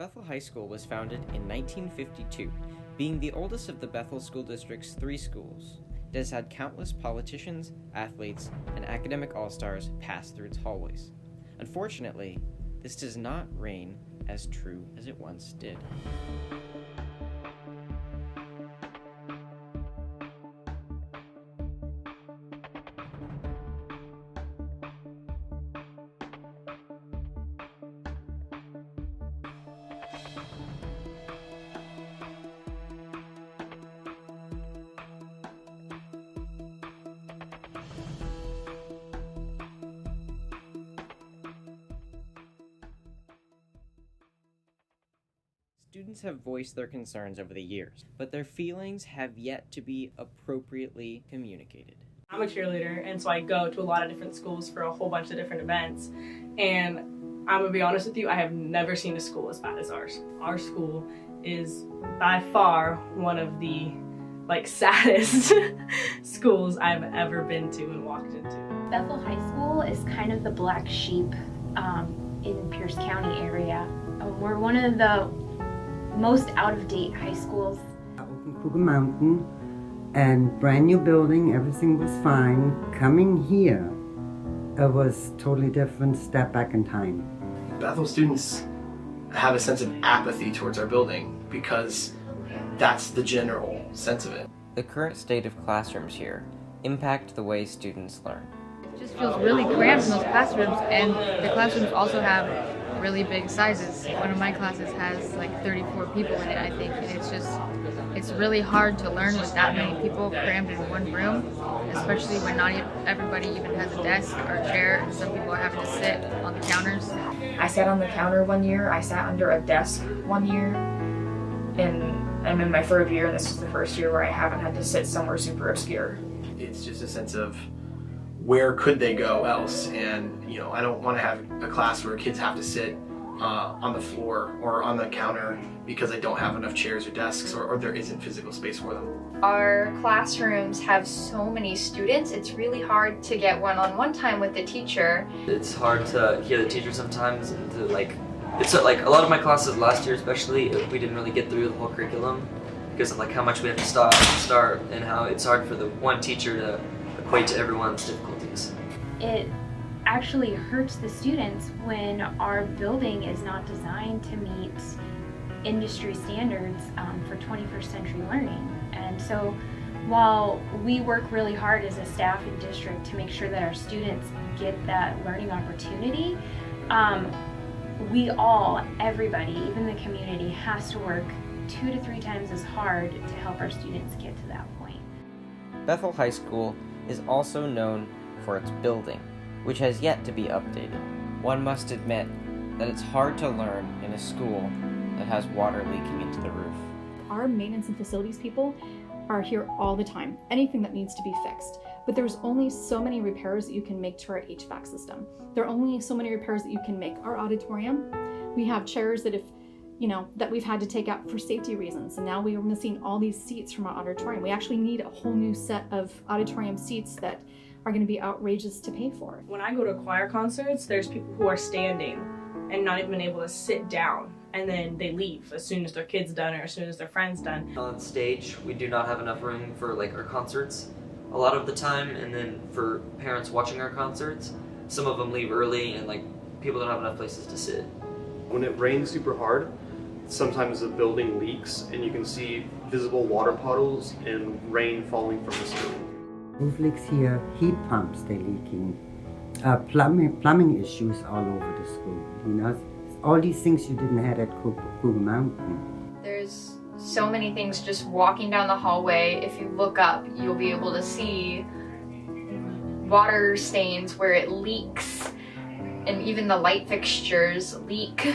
Bethel High School was founded in 1952, being the oldest of the Bethel School District's 3 schools. It has had countless politicians, athletes, and academic all-stars pass through its hallways. Unfortunately, this does not reign as true as it once did. Students have voiced their concerns over the years, but their feelings have yet to be appropriately communicated. I'm a cheerleader, and so I go to a lot of different schools for a whole bunch of different events, and I'm gonna be honest with you, I have never seen a school as bad as ours. Our school is by far one of the saddest schools I've ever been to and walked into. Bethel High School is kind of the black sheep in Pierce County area. We're one of the most out-of-date high schools. Open Cougar Mountain and brand new building, everything was fine. Coming here, it was totally different, step back in time. Bethel students have a sense of apathy towards our building because that's the general sense of it. The current state of classrooms here impact the way students learn. It just feels really cramped in those classrooms, and the classrooms also have really big sizes. One of my classes has like 34 people in it, I think, and it's really hard to learn with that many people crammed in one room, especially when not everybody even has a desk or a chair, and some people are having to sit on the counters. I sat on the counter one year, I sat under a desk one year, and I'm in my 3rd year, and this is the first year where I haven't had to sit somewhere super obscure. It's just a sense of where could they go else, and I don't want to have a class where kids have to sit on the floor or on the counter because I don't have enough chairs or desks or there isn't physical space for them. Our classrooms have so many students, it's really hard to get one-on-one time with the teacher. It's hard to hear the teacher sometimes, and to it's like a lot of my classes last year especially, we didn't really get through the whole curriculum because of how much we have to start and how it's hard for the one teacher to equate to everyone's difficulties. It actually hurts the students when our building is not designed to meet industry standards for 21st century learning. And so while we work really hard as a staff and district to make sure that our students get that learning opportunity, everybody, even the community, has to work 2 to 3 times as hard to help our students get to that point. Bethel High School is also known for its building, which has yet to be updated. One must admit that it's hard to learn in a school that has water leaking into the roof. Our maintenance and facilities people are here all the time, anything that needs to be fixed. But there's only so many repairs that you can make to our HVAC system. There are only so many repairs that you can make. Our auditorium, we have chairs that that we've had to take out for safety reasons, and now we are missing all these seats from our auditorium. We actually need a whole new set of auditorium seats that are going to be outrageous to pay for. When I go to choir concerts, there's people who are standing and not even able to sit down, and then they leave as soon as their kid's done or as soon as their friend's done. On stage, we do not have enough room for our concerts a lot of the time, and then for parents watching our concerts, some of them leave early and people don't have enough places to sit. When it rains super hard, sometimes the building leaks and you can see visible water puddles and rain falling from the ceiling. Roof leaks here, heat pumps, they're leaking, plumbing issues all over the school, all these things you didn't have at Cougar Mountain. There's so many things just walking down the hallway. If you look up, you'll be able to see water stains where it leaks, and even the light fixtures leak.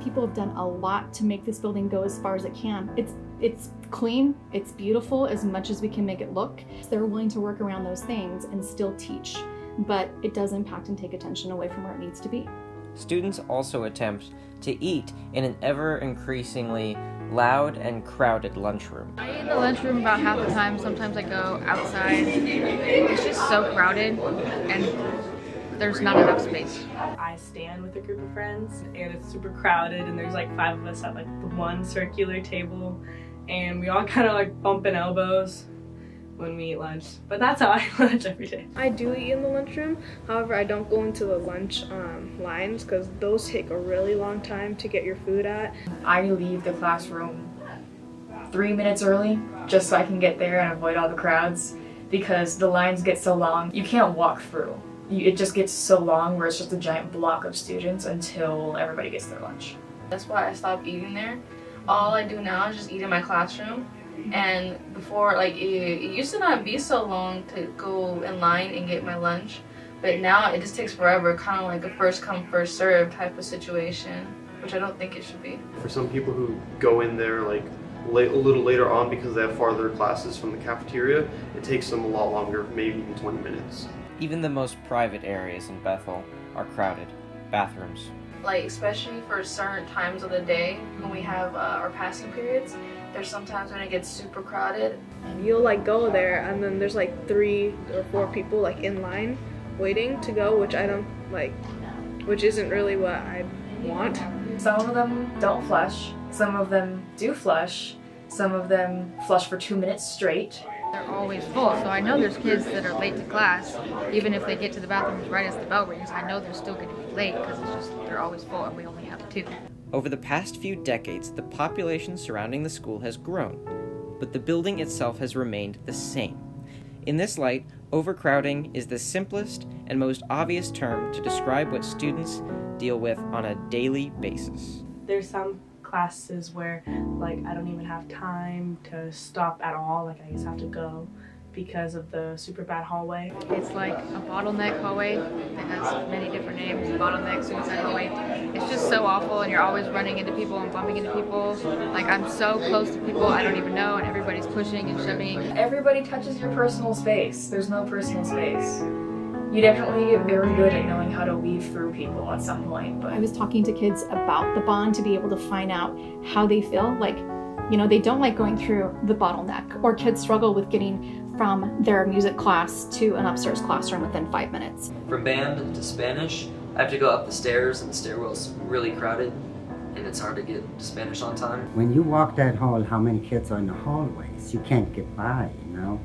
People have done a lot to make this building go as far as it can. It's clean, it's beautiful as much as we can make it look. They're willing to work around those things and still teach, but it does impact and take attention away from where it needs to be. Students also attempt to eat in an ever-increasingly loud and crowded lunchroom. I eat in the lunchroom about half the time. Sometimes I go outside. It's just so crowded, and there's not enough space. I stand with a group of friends and it's super crowded and there's like 5 of us at like the one circular table and we all kind of like bumping elbows when we eat lunch. But that's how I eat lunch every day. I do eat in the lunchroom. However, I don't go into the lunch lines because those take a really long time to get your food at. I leave the classroom 3 minutes early just so I can get there and avoid all the crowds because the lines get so long. You can't walk through. It just gets so long where it's just a giant block of students until everybody gets their lunch. That's why I stopped eating there. All I do now is just eat in my classroom. And before, like, it used to not be so long to go in line and get my lunch, but now it just takes forever, kind of like a first come, first serve type of situation, which I don't think it should be. For some people who go in there like a little later on because they have farther classes from the cafeteria, it takes them a lot longer, maybe even 20 minutes. Even the most private areas in Bethel are crowded. Bathrooms. Like, especially for certain times of the day when we have our passing periods, there's sometimes when it gets super crowded. You'll like go there and then there's like 3 or 4 people like in line waiting to go, which I don't like, which isn't really what I want. Some of them don't flush, some of them do flush, some of them flush for 2 minutes straight. They're always full, so I know there's kids that are late to class, even if they get to the bathrooms right as the bell rings. I know they're still going to be late because it's just they're always full and we only have 2. Over the past few decades, the population surrounding the school has grown, but the building itself has remained the same. In this light, overcrowding is the simplest and most obvious term to describe what students deal with on a daily basis. There's some classes where like I don't even have time to stop at all, like I just have to go because of the super bad hallway. It's like a bottleneck hallway that has many different names, bottleneck, suicide hallway. It's just so awful and you're always running into people and bumping into people. Like I'm so close to people I don't even know and everybody's pushing and shoving. Everybody touches your personal space. There's no personal space. You definitely get very good at knowing how to weave through people at some point. But I was talking to kids about the bond to be able to find out how they feel. Like, you know, they don't like going through the bottleneck, or kids struggle with getting from their music class to an upstairs classroom within 5 minutes. From band to Spanish, I have to go up the stairs and the stairwell's really crowded and it's hard to get to Spanish on time. When you walk that hall, how many kids are in the hallways? You can't get by, you know?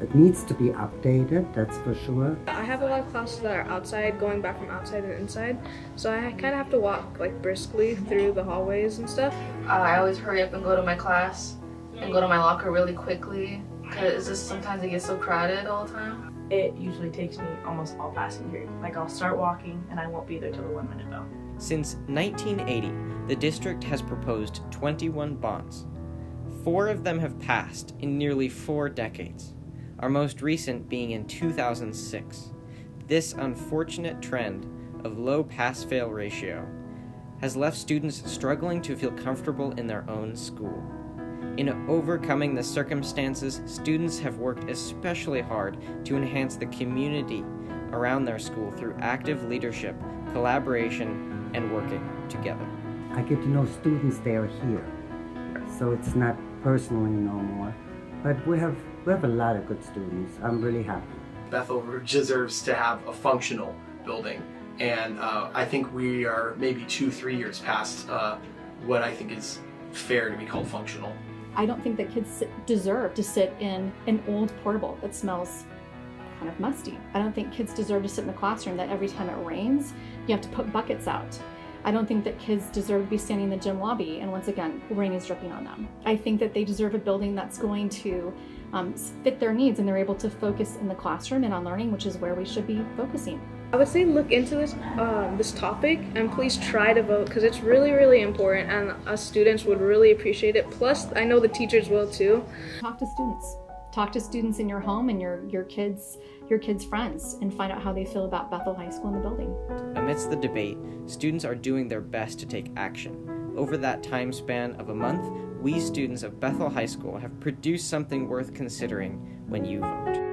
It needs to be updated, that's for sure. I have a lot of classes that are outside, going back from outside and inside, so I kind of have to walk like briskly through the hallways and stuff. I always hurry up and go to my class and go to my locker really quickly because sometimes it gets so crowded all the time. It usually takes me almost all passing period. Like I'll start walking and I won't be there till the 1 minute bell. Since 1980, the district has proposed 21 bonds. 4 of them have passed in nearly 4 decades, our most recent being in 2006. This unfortunate trend of low pass-fail ratio has left students struggling to feel comfortable in their own school. In overcoming the circumstances, students have worked especially hard to enhance the community around their school through active leadership, collaboration, and working together. I get to know students that are here, so it's not personally no more, but we have a lot of good students. I'm really happy. Bethel deserves to have a functional building, and I think we are maybe 2-3 years past what I think is fair to be called functional. I don't think that kids deserve to sit in an old portable that smells kind of musty. I don't think kids deserve to sit in the classroom that every time it rains, you have to put buckets out. I don't think that kids deserve to be standing in the gym lobby and once again, rain is dripping on them. I think that they deserve a building that's going to fit their needs and they're able to focus in the classroom and on learning, which is where we should be focusing. I would say look into this topic and please try to vote because it's really, really important and us students would really appreciate it. Plus, I know the teachers will too. Talk to students. Talk to students in your home and your kids' friends and find out how they feel about Bethel High School in the building. Amidst the debate, students are doing their best to take action. Over that time span of a month, we students of Bethel High School have produced something worth considering when you vote.